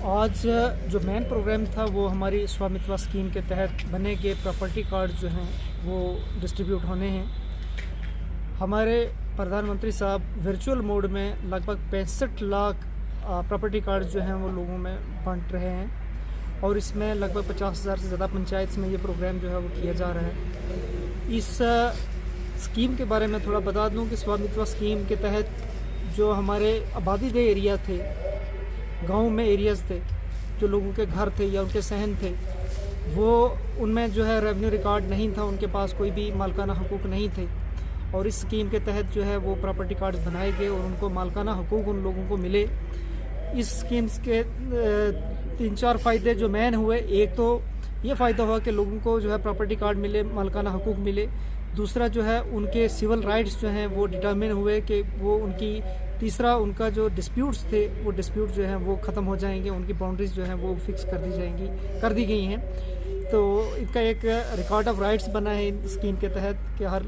आज जो main program था वो हमारी स्वामित्व स्कीम के तहत बने के प्रॉपर्टी कार्ड जो हैं वो डिस्ट्रीब्यूट होने हैं। हमारे प्रधानमंत्री साहब वर्चुअल मोड में लगभग 65 लाख प्रॉपर्टी कार्ड जो हैं वो लोगों में बांट रहे हैं और इसमें लगभग 50,000 से ज़्यादा पंचायत में ये प्रोग्राम जो है वो किया जा रहा है। इस स्कीम के बारे में थोड़ा बता दूं कि स्वामित्व स्कीम के तहत जो हमारे आबादी दे एरिया थे, गांव में एरियाज़ थे, जो लोगों के घर थे या उनके सहन थे, वो उनमें जो है रेवेन्यू रिकॉर्ड नहीं था, उनके पास कोई भी मालकाना हकूक़ नहीं थे और इस स्कीम के तहत जो है वो प्रॉपर्टी कार्ड्स बनाए गए और उनको मालकाना हकूक़ उन लोगों को मिले। इस स्कीम्स के 3-4 फ़ायदे जो मेन हुए, एक तो ये फ़ायदा हुआ कि लोगों को जो है प्रॉपर्टी कार्ड मिले, मालकाना हकूक़ मिले। दूसरा जो है उनके सिविल राइट्स जो हैं वो डिटर्मिन हुए कि वो उनकी, तीसरा उनका जो डिस्प्यूट्स थे वो डिस्प्यूट जो हैं वो ख़त्म हो जाएंगे, उनकी बाउंड्रीज जो हैं वो फिक्स कर दी गई हैं। तो इनका एक रिकॉर्ड ऑफ राइट्स बना है इन स्कीम के तहत कि हर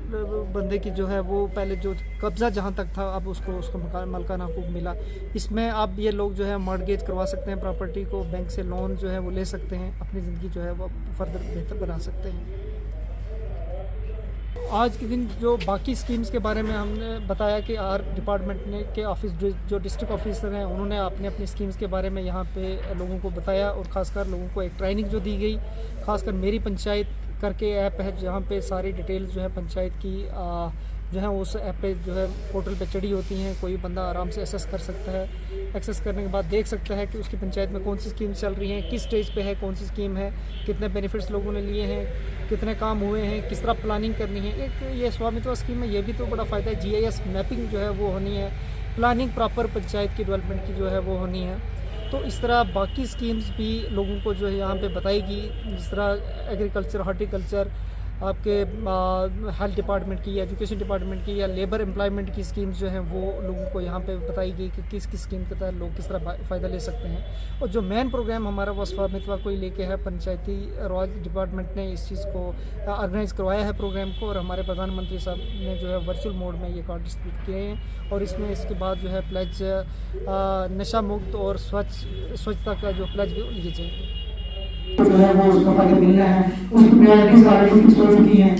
बंदे की जो है वो पहले जो कब्ज़ा जहाँ तक था अब उसको मालकाना हकूक़ मिला। इसमें अब ये लोग जो है मॉर्गेज करवा सकते हैं प्रॉपर्टी को, बैंक से लोन जो है वो ले सकते हैं, अपनी ज़िंदगी जो है वो फर्दर बेहतर बना सकते हैं। आज के दिन जो बाकी स्कीम्स के बारे में हमने बताया कि हर डिपार्टमेंट ने के ऑफिस जो डिस्ट्रिक्ट ऑफिसर हैं उन्होंने अपनी स्कीम्स के बारे में यहाँ पे लोगों को बताया और ख़ासकर लोगों को एक ट्रेनिंग जो दी गई। ख़ासकर मेरी पंचायत करके ऐप है जहाँ पे सारी डिटेल्स जो है पंचायत की जो है उस ऐप पे जो है पोर्टल पे चढ़ी होती हैं। कोई बंदा आराम से एक्सेस कर सकता है। एक्सेस करने के बाद देख सकता है कि उसकी पंचायत में कौन सी स्कीम चल रही हैं, किस स्टेज पे है, कौन सी स्कीम है, कितने बेनिफिट्स लोगों ने लिए हैं, कितने काम हुए हैं, किस तरह प्लानिंग करनी है। एक ये स्वामित्व स्कीम में ये भी तो बड़ा फ़ायदा है, GIS मैपिंग जो है वो होनी है, प्लानिंग प्रॉपर पंचायत की डेवलपमेंट की जो है वो होनी है। तो इस तरह बाकी स्कीम्स भी लोगों को जो है यहाँ पे बताएगी, जिस तरह एग्रीकल्चर, हॉर्टिकल्चर, आपके हेल्थ डिपार्टमेंट की, एजुकेशन डिपार्टमेंट की या लेबर एम्प्लॉयमेंट की स्कीम्स जो हैं वो लोगों को यहाँ पे बताई गई कि किस किस स्कीम के तहत लोग किस तरह फ़ायदा ले सकते हैं। और जो मेन प्रोग्राम हमारा वो स्वामित्व को ही लेके है, पंचायती राज डिपार्टमेंट ने इस चीज़ को ऑर्गेनाइज़ करवाया है प्रोग्राम को और हमारे प्रधानमंत्री साहब ने जो है वर्चुअल मोड में ये कार्ड डिस्ट्रीब्यूट किए हैं और इसमें इसके बाद जो है प्लेज नशा मुक्त और स्वच्छता का जो प्लेज भी लिए जाएंगे जो है वो उसका फायदा मिलना है, उसकी प्रायोरिटीज ऑलरेडी फिक्स हो चुकी हैं।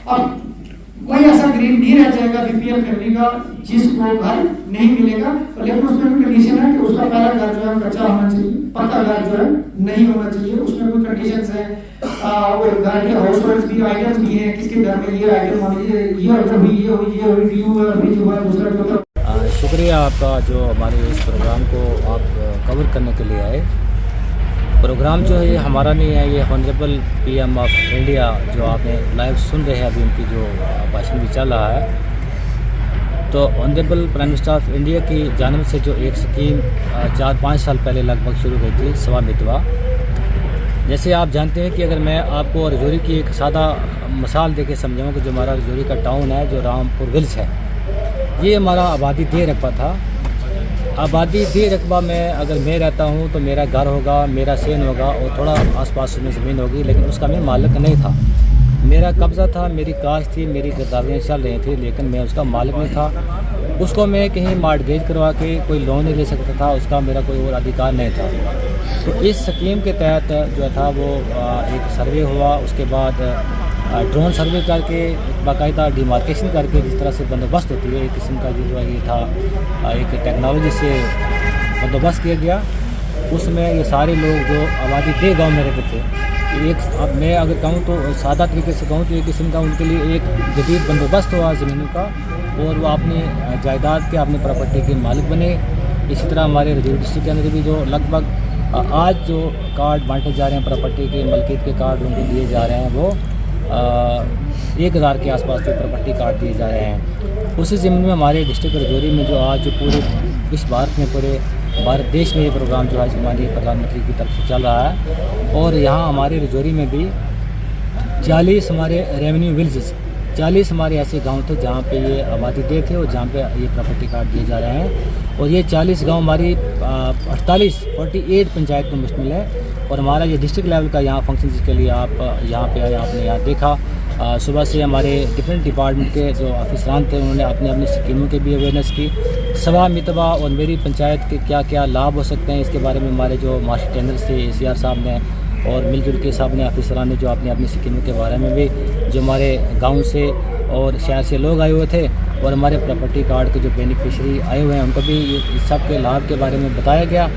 अब कोई ऐसा गरीब नहीं रह जाएगा BPL फैमिली का जिसको घर नहीं मिलेगा, लेकिन उसमें भी कंडीशन है कि उसका पहला घर जो है कच्चा होना चाहिए, पक्का घर जो है नहीं होना चाहिए। उसमें कुछ कंडीशंस हैं और घर के हाउस होल्ड भी आइटम्स भी हैं, किसके घर में ये आइटम होनी चाहिए, ये हुई ड्यू है, अभी जो है दूसरा जो। शुक्रिया आपका जो हमारे इस प्रोग्राम को आप कवर करने के लिए आए। प्रोग्राम जो है ये हमारा नहीं है, ये ऑनरेबल PM ऑफ इंडिया जो आपने लाइव सुन रहे हैं अभी, उनकी जो भाषण भी चल रहा है। तो honourable prime minister of India की जानिब से जो एक स्कीम 4-5 साल पहले लगभग शुरू हुई थी, स्वामित्व। जैसे आप जानते हैं कि अगर मैं आपको रजौरी की एक सादा मिसाल देके समझाऊँ कि जो हमारा रजौरी का टाउन है, जो रामपुर विल्स है, ये हमारा आबादी दे रकबा था। आबादी दे रकबा में अगर मैं रहता हूँ तो मेरा घर होगा, मेरा सेन होगा और थोड़ा आसपास में ज़मीन होगी, लेकिन उसका मैं मालिक नहीं था। मेरा कब्ज़ा था, मेरी काश थी, मेरी गिरदावरियाँ चल रही थी, लेकिन मैं उसका मालिक नहीं था। उसको मैं कहीं मॉर्गेज करवा के कोई लोन नहीं ले सकता था, उसका मेरा कोई और अधिकार नहीं था। तो इस स्कीम के तहत जो था वो एक सर्वे हुआ, उसके बाद ड्रोन सर्वे करके बाकायदा डिमार्केशन करके जिस तरह से बंदोबस्त होती है, एक किस्म का जो ये था एक टेक्नोलॉजी से बंदोबस्त किया गया। उसमें ये सारे लोग जो आबादी दे गांव में रहते थे, एक अब मैं अगर कहूँ तो सादा तरीके से कहूँ तो एक किस्म का उनके लिए एक जदीद बंदोबस्त हुआ ज़मीनों का और वो अपनी जायदाद के, अपनी प्रॉपर्टी के मालिक बने। इसी तरह हमारे रजौरी डिस्ट्रिक्ट के अंदर भी जो लगभग आज जो कार्ड बांटे जा रहे हैं, प्रॉपर्टी के मलकियत के कार्ड उनको दिए जा रहे हैं, वो 1000 के आसपास जो प्रॉपर्टी कार्ड दिए जा रहे हैं। उसी ज़मीन में हमारे डिस्ट्रिक्ट रजौरी में जो आज जो पूरे विश्व भारत में, पूरे भारत देश में ये प्रोग्राम जो है हमारे प्रधानमंत्री की तरफ से चल रहा है और यहाँ हमारे रजौरी में भी 40 हमारे रेवेन्यू विलेजेस, 40 हमारे ऐसे गांव थे जहाँ पे ये आबादी दे थे और जहाँ पे ये प्रॉपर्टी कार्ड दिए जा रहे हैं। और ये 40 गांव हमारी 48 पंचायत में मुश्तमिल है और हमारा ये डिस्ट्रिक्ट लेवल का यहाँ फंक्शन, जिसके लिए आप यहाँ पे आए, आपने यहाँ देखा सुबह से हमारे डिफरेंट डिपार्टमेंट के जो ऑफिसरान थे उन्होंने अपनी अपनी स्कीमों की भी अवेयरनेस की। सभा मितवा और मेरी पंचायत के क्या क्या लाभ हो सकते हैं इसके बारे में हमारे जो मास्टर ट्रेनर थे ACR साहब ने और मिलजुल के साहब ने ऑफिसरान ने जो अपनी अपनी स्कीमों के बारे में भी जो हमारे गाँव से और शहर से लोग आए हुए थे और हमारे प्रॉपर्टी कार्ड के जो बेनिफिशरी आए हुए हैं उनको भी इस सब के लाभ के बारे में बताया गया।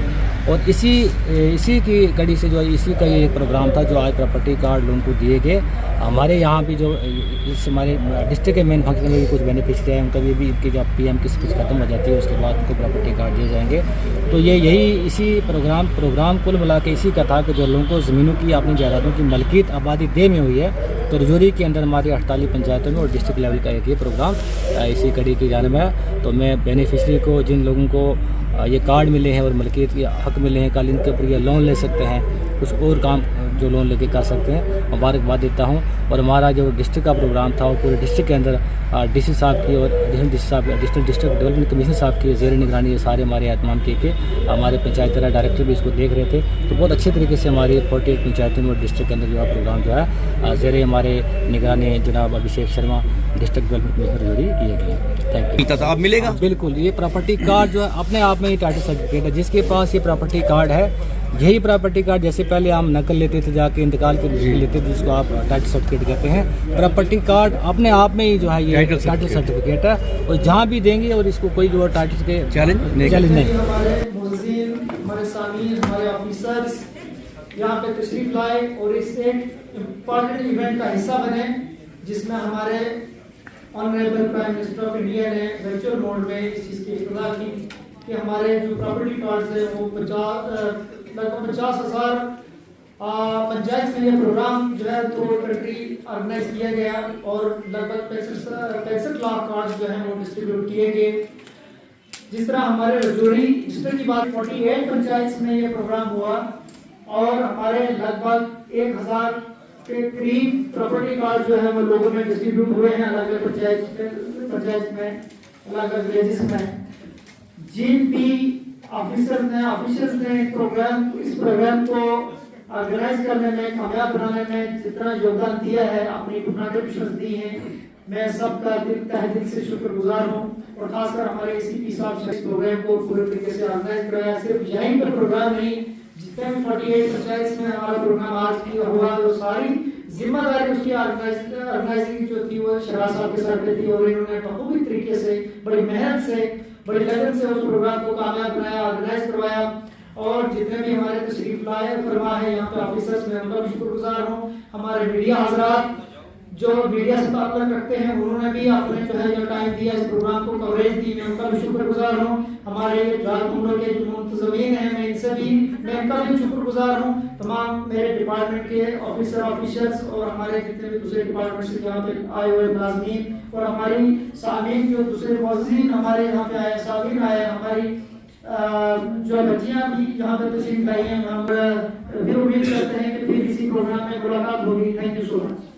और इसी की कड़ी से जो इसी का ये प्रोग्राम था जो आज प्रॉपर्टी कार्ड लोगों को दिए गए। हमारे यहाँ भी जो इस हमारे डिस्ट्रिक्ट के मेन फंक्शन में भी कुछ बेनिफिशरी हैं उनका भी इनकी जब PM की स्पीच खत्म हो जाती है उसके बाद उनको प्रॉपर्टी कार्ड दिए जाएंगे। तो यही इसी प्रोग्राम कुल मिला के इसी का था कि जो लोगों को ज़मीनों की अपनी जायदादों की मलकियत आबादी दे में हुई है तो रजौरी के अंदर हमारी 48 पंचायतों में और डिस्ट्रिक्ट लेवल का एक ये प्रोग्राम इसी कड़ी की जानिब है। तो मैं बेनिफिशरी को जिन लोगों को ये कार्ड मिले हैं और मलकियत के हक़ मिले हैं कल इनके ऊपर ये लोन ले सकते हैं कुछ और काम जो लोन लेके कर सकते हैं मुबारकबाद देता हूँ। और हमारा जो डिस्ट्रिक्ट का प्रोग्राम था वो पूरे डिस्ट्रिक्ट के अंदर DC साहब की और डिस्ट्रिक्ट डेवलपमेंट कमीशन साहब की ज़ेर निगरानी ये सारे हमारे एहतमाम के हमारे पंचायत राज डायरेक्टर भी इसको देख रहे थे। तो बहुत अच्छे तरीके से हमारी 48 पंचायतों में डिस्ट्रिक्ट के अंदर जो है प्रोग्राम जो है ज़ेर हमारे निगरानी जनाब Abhishek Sharma district development commissioner Rajouri किए गए। Thank you. अब मिलेगा बिल्कुल, ये प्रॉपर्टी कार्ड जो है अपने आप में ही टाइटल सर्टिफिकेट है। जिसके पास ये प्रॉपर्टी कार्ड है यही प्रॉपर्टी कार्ड जैसे पहले हम नकल लेते थे जाके इंतकाल के लेते थे जिसको आप टाइटल सर्टिफिकेट कहते हैं, प्रॉपर्टी कार्ड अपने आप में ही जो है ये टाइटल सर्टिफिकेट है और जहाँ भी देंगे और इसको कोई जो टाइटल के चैलेंज नहीं। हमारे मुअज़्ज़िन, हमारे सामीन, हमारे ऑफिसर्स यहाँ पे तशरीफ लाए और इस एक इम्पॉर्टेंट इवेंट का हिस्सा बने जिसमें हमारे honourable prime minister of India ने वर्चुअल मोड में इस चीज़ की इफ्तिताह की कि हमारे जो प्रॉपर्टी कार्ड्स है वो लगभग 50,000 पंचायत में ये प्रोग्राम जो है तो कंट्री ऑर्गेनाइज किया गया और लगभग 65 लाख कार्ड जो है वो डिस्ट्रीब्यूट किए गए। जिस तरह हमारे रजौरी डिस्ट्रिक्ट की बात 48 पंचायत में ये प्रोग्राम हुआ और हमारे लगभग 1000 के करीब प्रॉपर्टी कार्ड जो है वो लोगों में डिस्ट्रीब्यूट हुए हैं अलग अलग पंचायत में अलग अलग विलेजेस में। जिन भी ऑफिसर्स ने इस प्रोग्राम को ऑर्गेनाइज करने में कामयाब बनाने में जितना योगदान दिया है अपनी कंट्रीब्यूशंस दी हैं मैं सबका तहे दिल से शुक्रगुजार हूँ। और खासकर हमारे ACP साहब ने इस प्रोग्राम को पूरे तरीके से ऑर्गेनाइज कराया। सिर्फ यहीं पर प्रोग्राम नहीं जितने भी 48 पंचायत में हमारा प्रोग्राम आज की हुआ तो सारी जिम्मेदारी उसकी ऑर्गेनाइजिंग जो थी वो शहरा साहब के सर पे थी और इन्होंने बखूबी तरीके से बड़ी मेहनत से बड़ी लगन से उस प्रोग्राम को कामयाब बनाया, ऑर्गेनाइज करवाया। और जितने भी हमारे तशरीफ लाए फरमा है यहाँ पे ऑफिसर्स में उनका भी शुक्रगुजार हूँ। हमारे मीडिया हजरात जो मीडिया से ताल्लुक रखते हैं उन्होंने भी अपने जो है टाइम दिया इस प्रोग्राम को कवरेज दी, मैं उनका भी शुक्रगुजार हूँ। हमारे राजकुंडों के जो मुंतज़मीन हैं मैं इनका भी शुक्रगुजार हूँ। तमाम मेरे डिपार्टमेंट के ऑफिसर्स और हमारे जितने भी दूसरे डिपार्टमेंट से यहाँ पे आए हुए मुलाज़मीन और हमारी सामीन जो दूसरे मुअज़्ज़िन हमारे यहाँ पे आए सामीन आए हमारी जो बच्चियाँ भी यहाँ पे तशरीफ लाई हैं। हम फिर उम्मीद करते हैं कि फिर इसी प्रोग्राम में मुलाकात होगी। Thank you so much.